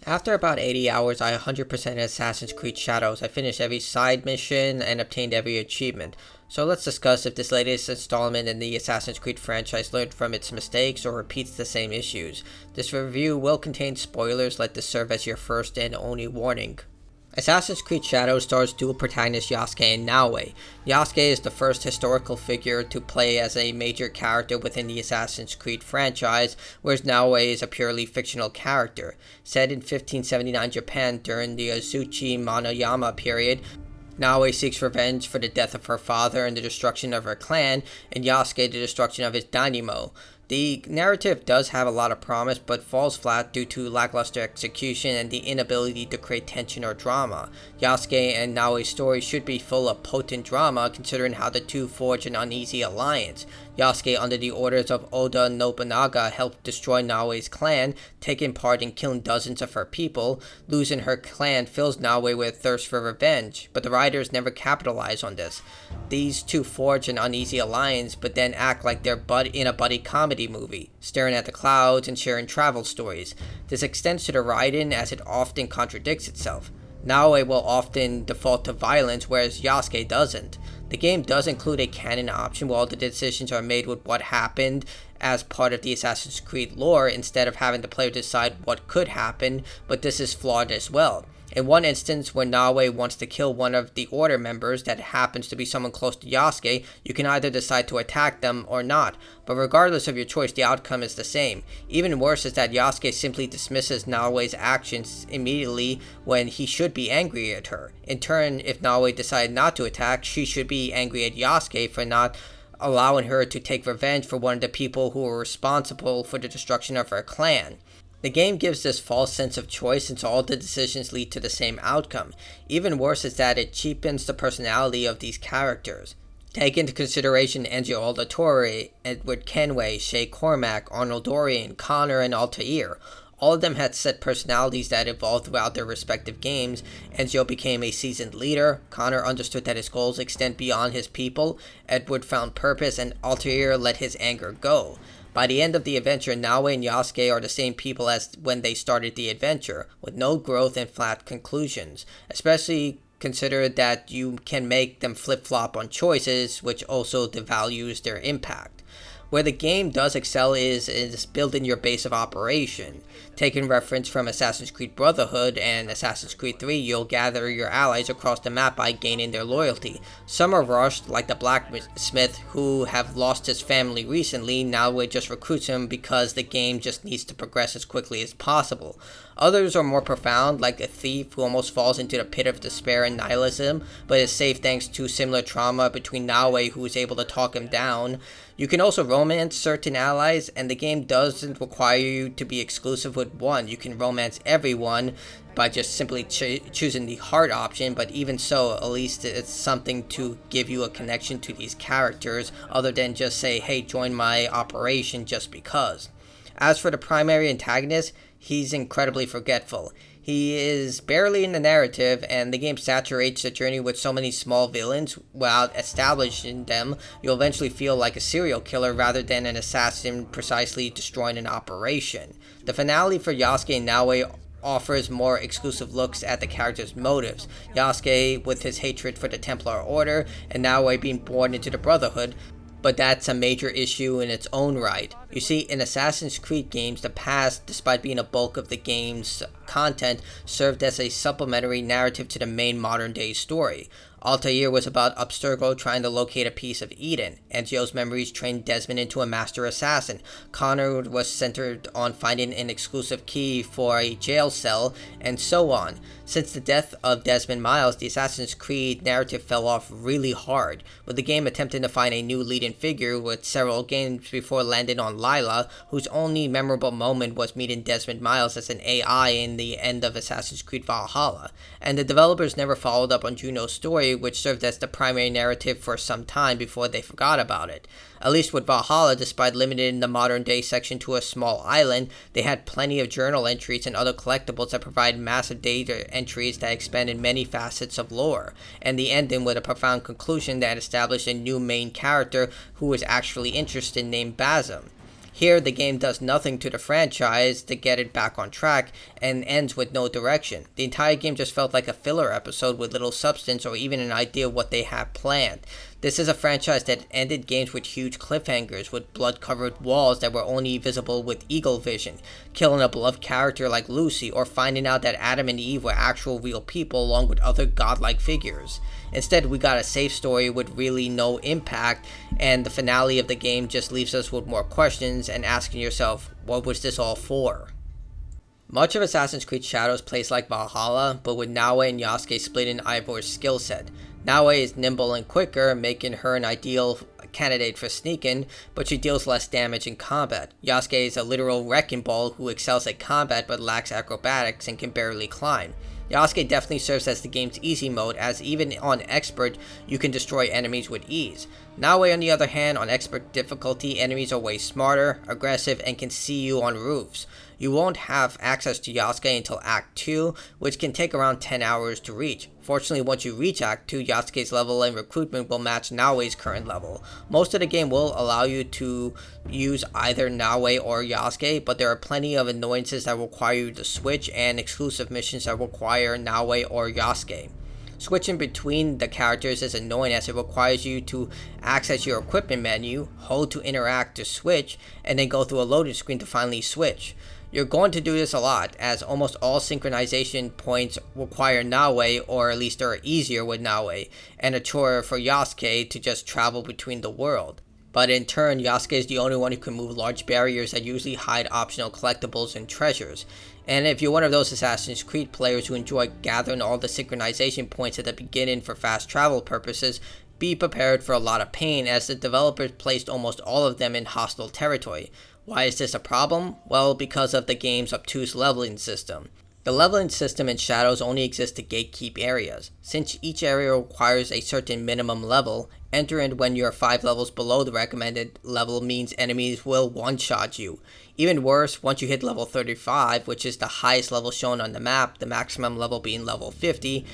After about 80 hours, I 100% Assassin's Creed Shadows. I finished every side mission and obtained every achievement. So let's discuss if this latest installment in the Assassin's Creed franchise learned from its mistakes or repeats the same issues. This review will contain spoilers. Let this serve as your first and only warning. Assassin's Creed Shadows stars dual protagonist Yasuke and Naoe. Yasuke is the first historical figure to play as a major character within the Assassin's Creed franchise, whereas Naoe is a purely fictional character. Set in 1579 Japan during the Azuchi Monoyama period, Naoe seeks revenge for the death of her father and the destruction of her clan, and Yasuke the destruction of his daimyo. The narrative does have a lot of promise, but falls flat due to lackluster execution and the inability to create tension or drama. Yasuke and Naoe's story should be full of potent drama, considering how the two forge an uneasy alliance. Yasuke, under the orders of Oda Nobunaga, helped destroy Naoe's clan, taking part in killing dozens of her people. Losing her clan fills Naoe with thirst for revenge, but the writers never capitalize on this. These two forge an uneasy alliance, but then act like they're in a buddy comedy movie, staring at the clouds and sharing travel stories. This extends to the writing, as it often contradicts itself. Naoe will often default to violence, whereas Yasuke doesn't. The game does include a canon option where all the decisions are made with what happened as part of the Assassin's Creed lore instead of having the player decide what could happen, but this is flawed as well. In one instance, when Naoe wants to kill one of the Order members that happens to be someone close to Yasuke, you can either decide to attack them or not, but regardless of your choice, the outcome is the same. Even worse is that Yasuke simply dismisses Naoe's actions immediately when he should be angry at her. In turn, if Naoe decided not to attack, she should be angry at Yasuke for not allowing her to take revenge for one of the people who were responsible for the destruction of her clan. The game gives this false sense of choice since all the decisions lead to the same outcome. Even worse is that it cheapens the personality of these characters. Take into consideration Enzio Auditore, Edward Kenway, Shay Cormac, Arnold Dorian, Connor, and Altair. All of them had set personalities that evolved throughout their respective games. Enzio became a seasoned leader, Connor understood that his goals extend beyond his people, Edward found purpose, and Altair let his anger go. By the end of the adventure, Naoe and Yasuke are the same people as when they started the adventure, with no growth and flat conclusions, especially consider that you can make them flip-flop on choices, which also devalues their impact. Where the game does excel is building your base of operation. Taking reference from Assassin's Creed Brotherhood and Assassin's Creed 3, you'll gather your allies across the map by gaining their loyalty. Some are rushed, like the blacksmith who have lost his family recently. Now it just recruits him because the game just needs to progress as quickly as possible. Others are more profound, like a thief who almost falls into the pit of despair and nihilism, but is saved thanks to similar trauma between Naoe, who is able to talk him down. You can also romance certain allies, and the game doesn't require you to be exclusive with one. You can romance everyone by just simply choosing the hard option, but even so, at least it's something to give you a connection to these characters, other than just say, hey, join my operation just because. As for the primary antagonist, he's incredibly forgetful. He is barely in the narrative, and the game saturates the journey with so many small villains. Without establishing them, you'll eventually feel like a serial killer rather than an assassin precisely destroying an operation. The finale for Yasuke and Naoe offers more exclusive looks at the characters' motives. Yasuke with his hatred for the Templar Order, and Naoe being born into the Brotherhood, but that's a major issue in its own right. You see, in Assassin's Creed games, the past, despite being a bulk of the game's content, served as a supplementary narrative to the main modern-day story. Altair was about Abstergo trying to locate a piece of Eden. Enzio's memories trained Desmond into a master assassin. Connor was centered on finding an exclusive key for a jail cell, and so on. Since the death of Desmond Miles, the Assassin's Creed narrative fell off really hard, with the game attempting to find a new leading figure with several games before landing on Lila, whose only memorable moment was meeting Desmond Miles as an AI in the end of Assassin's Creed Valhalla. And the developers never followed up on Juno's story, which served as the primary narrative for some time before they forgot about it. At least with Valhalla, despite limiting the modern-day section to a small island, they had plenty of journal entries and other collectibles that provide massive data entries that expanded many facets of lore, and the ending with a profound conclusion that established a new main character who was actually interested named Basim. Here, the game does nothing to the franchise to get it back on track and ends with no direction. The entire game just felt like a filler episode with little substance or even an idea of what they had planned. This is a franchise that ended games with huge cliffhangers, with blood-covered walls that were only visible with eagle vision, killing a beloved character like Lucy, or finding out that Adam and Eve were actual real people along with other godlike figures. Instead, we got a safe story with really no impact, and the finale of the game just leaves us with more questions and asking yourself, what was this all for? Much of Assassin's Creed Shadows plays like Valhalla, but with Naue and Yasuke splitting Ivor's skill set. Naue is nimble and quicker, making her an ideal candidate for sneaking, but she deals less damage in combat. Yasuke is a literal wrecking ball who excels at combat but lacks acrobatics and can barely climb. Yasuke definitely serves as the game's easy mode, as even on expert you can destroy enemies with ease. Naue, on the other hand, on expert difficulty, enemies are way smarter, aggressive, and can see you on roofs. You won't have access to Yasuke until Act 2, which can take around 10 hours to reach. Fortunately, once you reach Act 2, Yasuke's level and recruitment will match Naue's current level. Most of the game will allow you to use either Naue or Yasuke, but there are plenty of annoyances that require you to switch and exclusive missions that require Naue or Yasuke. Switching between the characters is annoying as it requires you to access your equipment menu, hold to interact to switch, and then go through a loading screen to finally switch. You're going to do this a lot, as almost all synchronization points require Naue, or at least are easier with Naue, and a chore for Yasuke to just travel between the world. But in turn, Yasuke is the only one who can move large barriers that usually hide optional collectibles and treasures. And if you're one of those Assassin's Creed players who enjoy gathering all the synchronization points at the beginning for fast travel purposes, be prepared for a lot of pain, as the developers placed almost all of them in hostile territory. Why is this a problem? Well, because of the game's obtuse leveling system. The leveling system in Shadows only exists to gatekeep areas. Since each area requires a certain minimum level, entering when you're 5 levels below the recommended level means enemies will one-shot you. Even worse, once you hit level 35, which is the highest level shown on the map, the maximum level being level 50,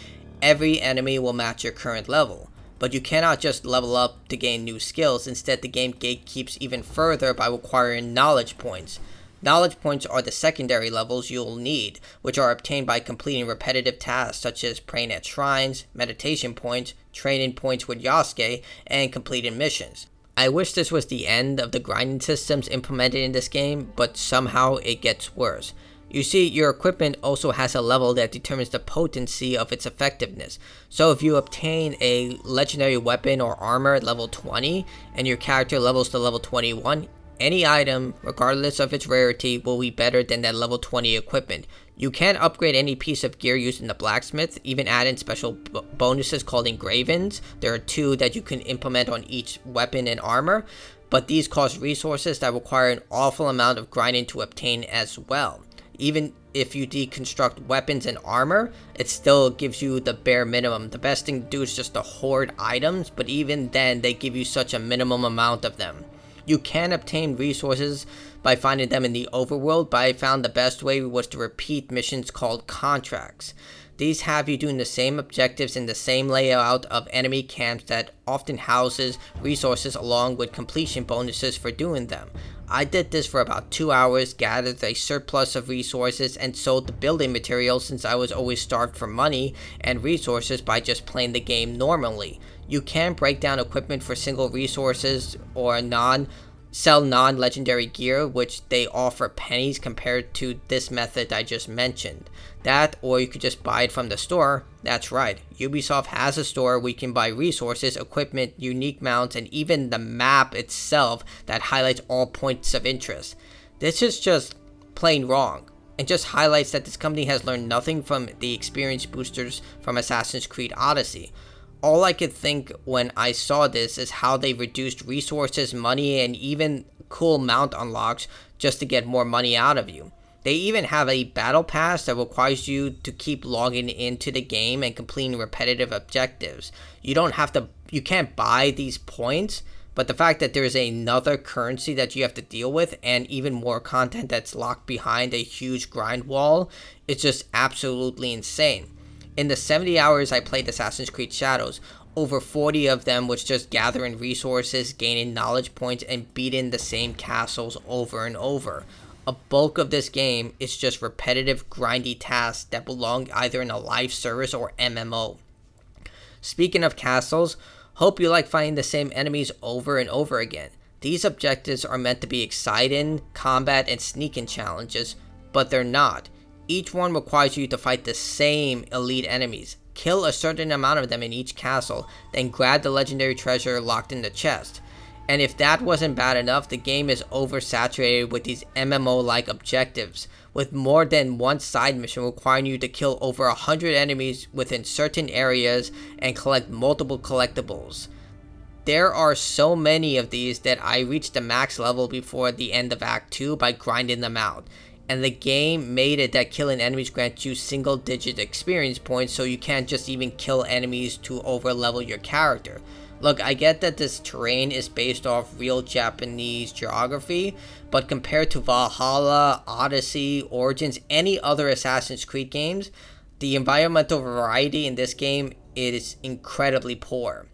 every enemy will match your current level. But you cannot just level up to gain new skills. Instead, the game gatekeeps even further by requiring knowledge points. Knowledge points are the secondary levels you'll need, which are obtained by completing repetitive tasks such as praying at shrines, meditation points, training points with Yasuke, and completing missions. I wish this was the end of the grinding systems implemented in this game, but somehow it gets worse. You see, your equipment also has a level that determines the potency of its effectiveness. So if you obtain a legendary weapon or armor at level 20, and your character levels to level 21, any item, regardless of its rarity, will be better than that level 20 equipment. You can upgrade any piece of gear used in the blacksmith, even add in special bonuses called engravings. There are 2 that you can implement on each weapon and armor, but these cost resources that require an awful amount of grinding to obtain as well. Even if you deconstruct weapons and armor, it still gives you the bare minimum. The best thing to do is just to hoard items, but even then they give you such a minimum amount of them. You can obtain resources by finding them in the overworld, but I found the best way was to repeat missions called contracts. These have you doing the same objectives in the same layout of enemy camps that often houses resources along with completion bonuses for doing them. I did this for about 2 hours, gathered a surplus of resources, and sold the building materials since I was always starved for money and resources by just playing the game normally. You can break down equipment for single resources or sell non-legendary gear, which they offer pennies compared to this method I just mentioned. That, or you could just buy it from the store. That's right, Ubisoft has a store where you can buy resources, equipment, unique mounts, and even the map itself that highlights all points of interest. This is just plain wrong, and just highlights that this company has learned nothing from the experience boosters from Assassin's Creed Odyssey. All I could think when I saw this is how they reduced resources, money, and even cool mount unlocks just to get more money out of you. They even have a battle pass that requires you to keep logging into the game and completing repetitive objectives. You can't buy these points, but the fact that there's another currency that you have to deal with and even more content that's locked behind a huge grind wall, it's just absolutely insane. In the 70 hours I played Assassin's Creed Shadows, Over 40 of them was just gathering resources, gaining knowledge points, and beating the same castles over and over. A bulk of this game is just repetitive, grindy tasks that belong either in a live service or MMO. Speaking of castles, hope you like fighting the same enemies over and over again. These objectives are meant to be exciting, combat, and sneaking challenges, but they're not. Each one requires you to fight the same elite enemies, kill a certain amount of them in each castle, then grab the legendary treasure locked in the chest. And if that wasn't bad enough, the game is oversaturated with these MMO-like objectives, with more than one side mission requiring you to kill over 100 enemies within certain areas and collect multiple collectibles. There are so many of these that I reached the max level before the end of Act 2 by grinding them out. And the game made it that killing enemies grants you single-digit experience points, so you can't just even kill enemies to over-level your character. Look, I get that this terrain is based off real Japanese geography, but compared to Valhalla, Odyssey, Origins, any other Assassin's Creed games, the environmental variety in this game is incredibly poor.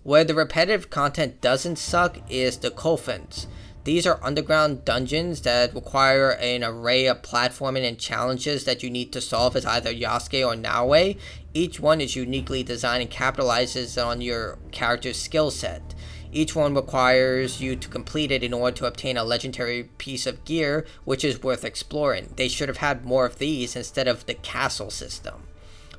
Where the repetitive content doesn't suck is the coffins. These are underground dungeons that require an array of platforming and challenges that you need to solve as either Yasuke or Naoe. Each one is uniquely designed and capitalizes on your character's skill set. Each one requires you to complete it in order to obtain a legendary piece of gear, which is worth exploring. They should have had more of these instead of the castle system.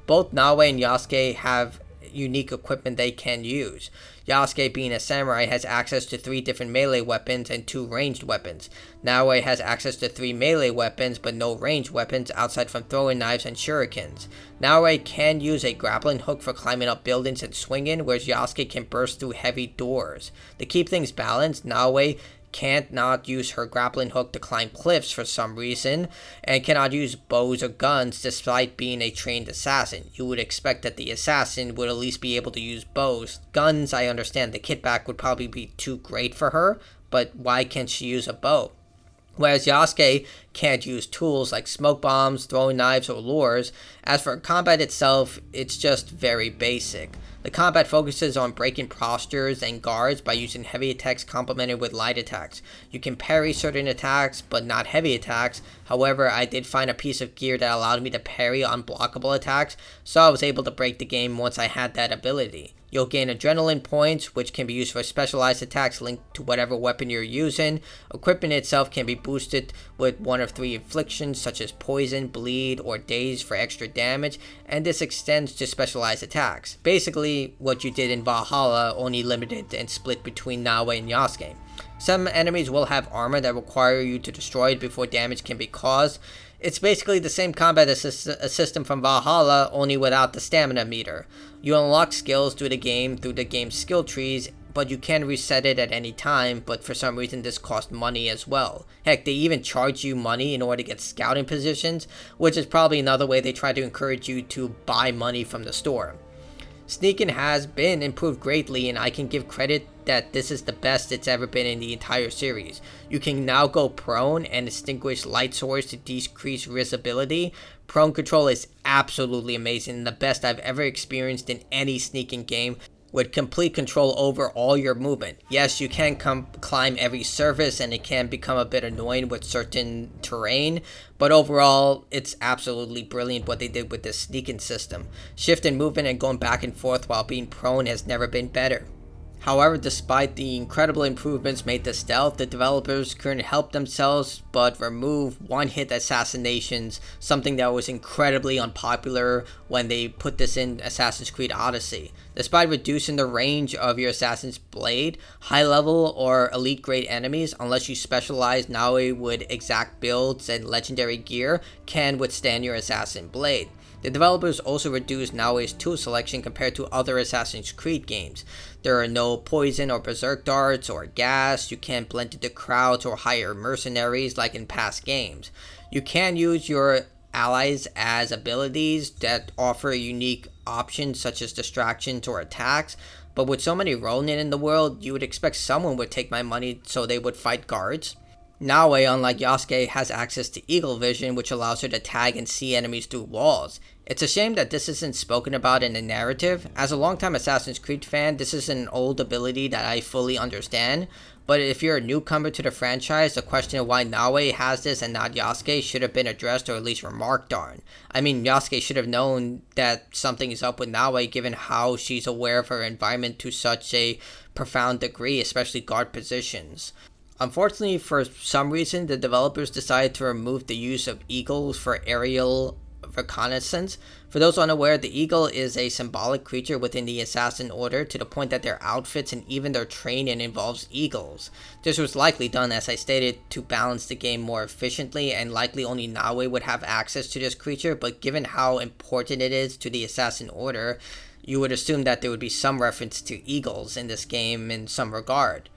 Both Naoe and Yasuke have unique equipment they can use. Yasuke, being a samurai, has access to 3 different melee weapons and 2 ranged weapons. Naoe has access to 3 melee weapons but no ranged weapons outside from throwing knives and shurikens. Naoe can use a grappling hook for climbing up buildings and swinging, whereas Yasuke can burst through heavy doors. To keep things balanced, Naoe can't not use her grappling hook to climb cliffs for some reason, and cannot use bows or guns despite being a trained assassin. You would expect that the assassin would at least be able to use bows. Guns, I understand the kitback would probably be too great for her, but why can't she use a bow? Whereas Yasuke can't use tools like smoke bombs, throwing knives, or lures. As for combat itself, it's just very basic. The combat focuses on breaking postures and guards by using heavy attacks complemented with light attacks. You can parry certain attacks, but not heavy attacks. However, I did find a piece of gear that allowed me to parry unblockable attacks, so I was able to break the game once I had that ability. You'll gain adrenaline points, which can be used for specialized attacks linked to whatever weapon you're using. Equipment itself can be boosted with 1 of 3 inflictions, such as poison, bleed, or daze for extra damage, and this extends to specialized attacks. Basically, what you did in Valhalla, only limited and split between Naoe and Yasuke. Some enemies will have armor that require you to destroy it before damage can be caused. It's basically the same combat system from Valhalla, only without the stamina meter. You unlock skills through the game's skill trees, but you can reset it at any time, but for some reason this costs money as well. Heck, they even charge you money in order to get scouting positions, which is probably another way they try to encourage you to buy money from the store. Sneaking has been improved greatly, and I can give credit that this is the best it's ever been in the entire series. You can now go prone and extinguish light swords to decrease visibility. Prone control is absolutely amazing and the best I've ever experienced in any sneaking game, with complete control over all your movement. Yes, you can climb every surface and it can become a bit annoying with certain terrain, but overall, it's absolutely brilliant what they did with this sneaking system. Shifting movement and going back and forth while being prone has never been better. However, despite the incredible improvements made to stealth, the developers couldn't help themselves but remove one-hit assassinations, something that was incredibly unpopular when they put this in Assassin's Creed Odyssey. Despite reducing the range of your assassin's blade, high-level or elite-grade enemies, unless you specialize Naoe with exact builds and legendary gear, can withstand your assassin blade. The developers also reduced Naoe's tool selection compared to other Assassin's Creed games. There are no poison or berserk darts or gas. You can't blend into crowds or hire mercenaries like in past games. You can use your allies as abilities that offer unique options such as distractions or attacks, but with so many Ronin in the world, you would expect someone would take my money so they would fight guards. Naoe, unlike Yasuke, has access to eagle vision, which allows her to tag and see enemies through walls. It's a shame that this isn't spoken about in the narrative. As a longtime Assassin's Creed fan, this is an old ability that I fully understand, but if you're a newcomer to the franchise, the question of why Naoe has this and not Yasuke should have been addressed or at least remarked on. I mean, Yasuke should have known that something is up with Naoe given how she's aware of her environment to such a profound degree, especially guard positions. Unfortunately, for some reason, the developers decided to remove the use of eagles for aerial reconnaissance. For those unaware, the eagle is a symbolic creature within the Assassin Order to the point that their outfits and even their training involves eagles. This was likely done, as I stated, to balance the game more efficiently, and likely only Naoe would have access to this creature, but given how important it is to the Assassin Order, you would assume that there would be some reference to eagles in this game in some regard.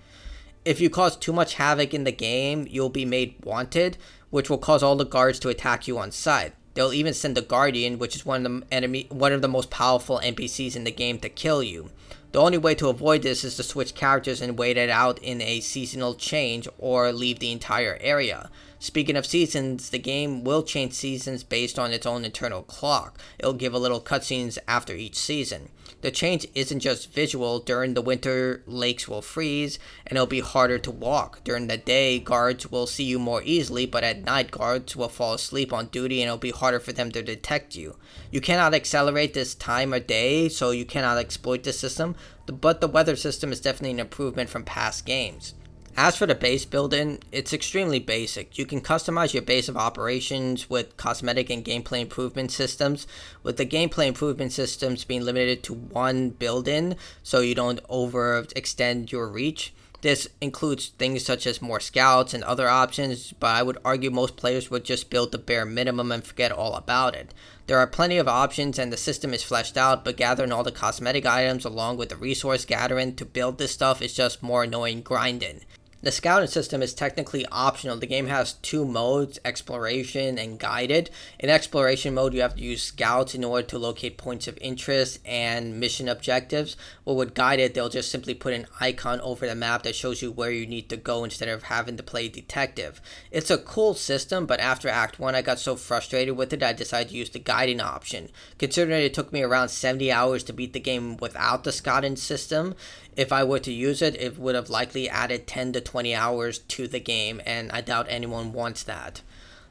If you cause too much havoc in the game, you'll be made wanted, which will cause all the guards to attack you on sight. They'll even send the Guardian, which is one of the most powerful NPCs in the game, to kill you. The only way to avoid this is to switch characters and wait it out in a seasonal change or leave the entire area. Speaking of seasons, the game will change seasons based on its own internal clock. It'll give a little cutscenes after each season. The change isn't just visual. During the winter, lakes will freeze and it'll be harder to walk. During the day, guards will see you more easily, but at night, guards will fall asleep on duty and it'll be harder for them to detect you. You cannot accelerate this time of day, so you cannot exploit the system, but the weather system is definitely an improvement from past games. As for the base building, it's extremely basic. You can customize your base of operations with cosmetic and gameplay improvement systems, with the gameplay improvement systems being limited to one build-in so you don't overextend your reach. This includes things such as more scouts and other options, but I would argue most players would just build the bare minimum and forget all about it. There are plenty of options and the system is fleshed out, but gathering all the cosmetic items along with the resource gathering to build this stuff is just more annoying grinding. The scouting system is technically optional. The game has two modes, exploration and guided. In exploration mode, you have to use scouts in order to locate points of interest and mission objectives. But with guided, they'll just simply put an icon over the map that shows you where you need to go instead of having to play detective. It's a cool system, but after Act 1, I got so frustrated with it, I decided to use the guiding option. Considering it took me around 70 hours to beat the game without the scouting system, if I were to use it, it would have likely added 10 to 20 hours to the game, and I doubt anyone wants that.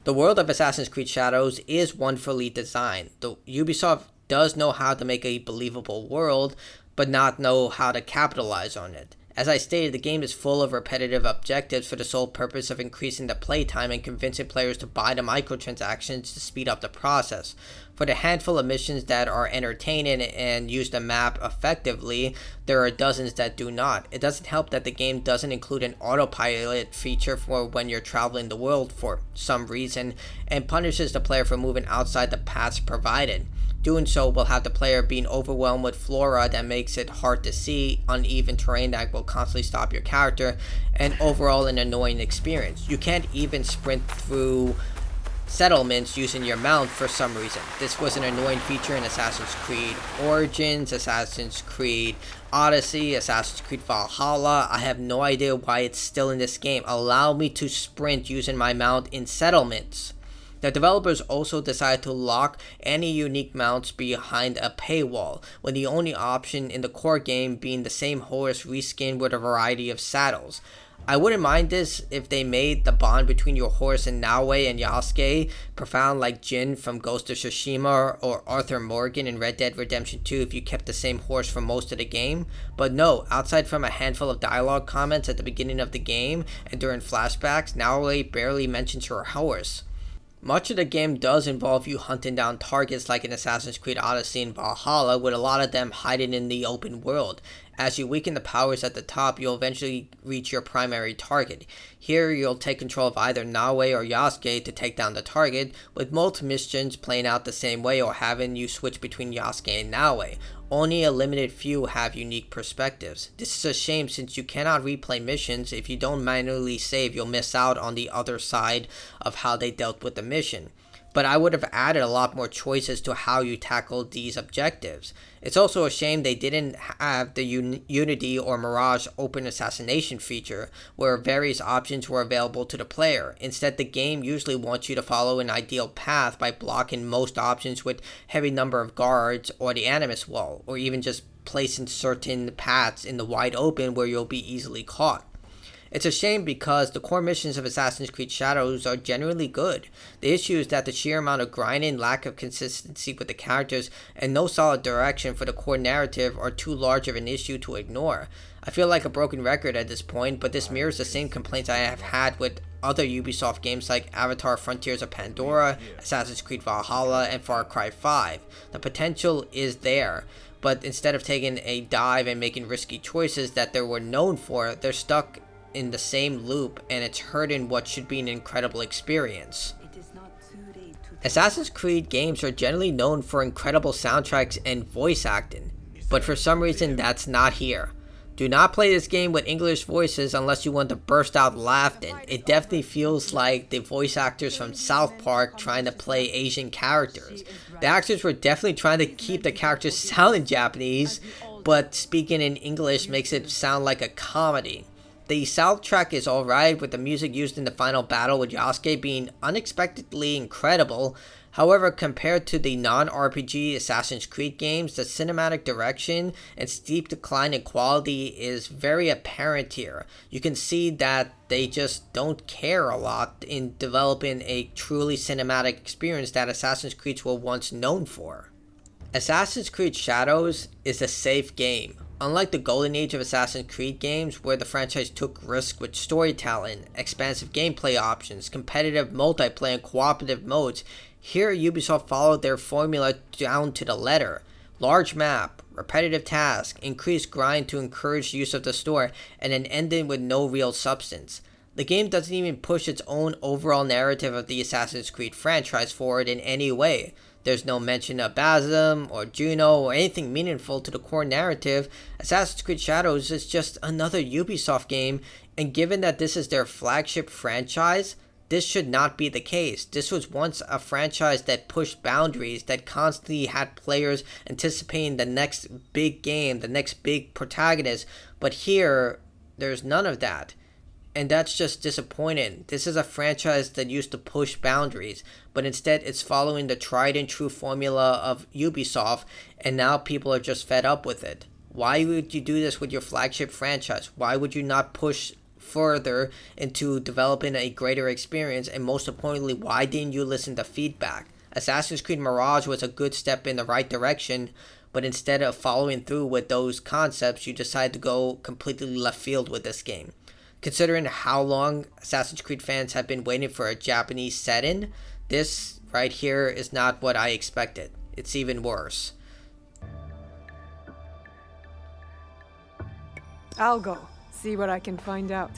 The world of Assassin's Creed Shadows is wonderfully designed. The Ubisoft does know how to make a believable world, but not know how to capitalize on it. As I stated, the game is full of repetitive objectives for the sole purpose of increasing the playtime and convincing players to buy the microtransactions to speed up the process. For the handful of missions that are entertaining and use the map effectively, there are dozens that do not. It doesn't help that the game doesn't include an autopilot feature for when you're traveling the world for some reason, and punishes the player for moving outside the paths provided. Doing so will have the player being overwhelmed with flora that makes it hard to see, uneven terrain that will constantly stop your character, and overall an annoying experience. You can't even sprint through settlements using your mount for some reason. This was an annoying feature in Assassin's Creed Origins, Assassin's Creed Odyssey, Assassin's Creed Valhalla. I have no idea why it's still in this game. Allow me to sprint using my mount in settlements. The developers also decided to lock any unique mounts behind a paywall, when the only option in the core game being the same horse reskinned with a variety of saddles. I wouldn't mind this if they made the bond between your horse and Naoe and Yasuke profound like Jin from Ghost of Tsushima or Arthur Morgan in Red Dead Redemption 2 if you kept the same horse for most of the game. But no, outside from a handful of dialogue comments at the beginning of the game and during flashbacks, Naoe barely mentions her horse. Much of the game does involve you hunting down targets like in Assassin's Creed Odyssey and Valhalla, with a lot of them hiding in the open world. As you weaken the powers at the top, you'll eventually reach your primary target. Here, you'll take control of either Naoe or Yasuke to take down the target, with most missions playing out the same way or having you switch between Yasuke and Naoe. Only a limited few have unique perspectives. This is a shame since you cannot replay missions. If you don't manually save, you'll miss out on the other side of how they dealt with the mission. but I would have added a lot more choices to how you tackle these objectives. It's also a shame they didn't have the Unity or Mirage open assassination feature, where various options were available to the player. Instead, the game usually wants you to follow an ideal path by blocking most options with heavy number of guards or the animus wall, or even just placing certain paths in the wide open where you'll be easily caught. It's a shame because the core missions of Assassin's Creed Shadows are genuinely good. The issue is that the sheer amount of grinding, lack of consistency with the characters, and no solid direction for the core narrative are too large of an issue to ignore. I feel like a broken record at this point, but this mirrors the same complaints I have had with other Ubisoft games like Avatar Frontiers of Pandora, Assassin's Creed Valhalla, and Far Cry 5. The potential is there, but instead of taking a dive and making risky choices that they were known for, they're stuck in the same loop, and it's hurting what should be an incredible experience. Assassin's Creed games are generally known for incredible soundtracks and voice acting, but for some reason that's not here. Do not play this game with English voices unless you want to burst out laughing. It definitely feels like the voice actors from South Park trying to play Asian characters. The actors were definitely trying to keep the characters sounding Japanese, but speaking in English makes it sound like a comedy. The soundtrack is alright, with the music used in the final battle with Yasuke being unexpectedly incredible. However, compared to the non-RPG Assassin's Creed games, the cinematic direction and steep decline in quality is very apparent here. You can see that they just don't care a lot in developing a truly cinematic experience that Assassin's Creed were once known for. Assassin's Creed Shadows is a safe game. Unlike the golden age of Assassin's Creed games, where the franchise took risks with storytelling, expansive gameplay options, competitive multiplayer, and cooperative modes, here Ubisoft followed their formula down to the letter. Large map, repetitive tasks, increased grind to encourage use of the store, and an ending with no real substance. The game doesn't even push its own overall narrative of the Assassin's Creed franchise forward in any way. There's no mention of Basim or Juno or anything meaningful to the core narrative. Assassin's Creed Shadows is just another Ubisoft game, and given that this is their flagship franchise, this should not be the case. This was once a franchise that pushed boundaries, that constantly had players anticipating the next big game, the next big protagonist, but here, there's none of that. And that's just disappointing. This is a franchise that used to push boundaries, but instead it's following the tried and true formula of Ubisoft, and now people are just fed up with it. Why would you do this with your flagship franchise? Why would you not push further into developing a greater experience? And most importantly, why didn't you listen to feedback? Assassin's Creed Mirage was a good step in the right direction, but instead of following through with those concepts, you decided to go completely left field with this game. Considering how long Assassin's Creed fans have been waiting for a Japanese setting, this right here is not what I expected. It's even worse. I'll go, see what I can find out.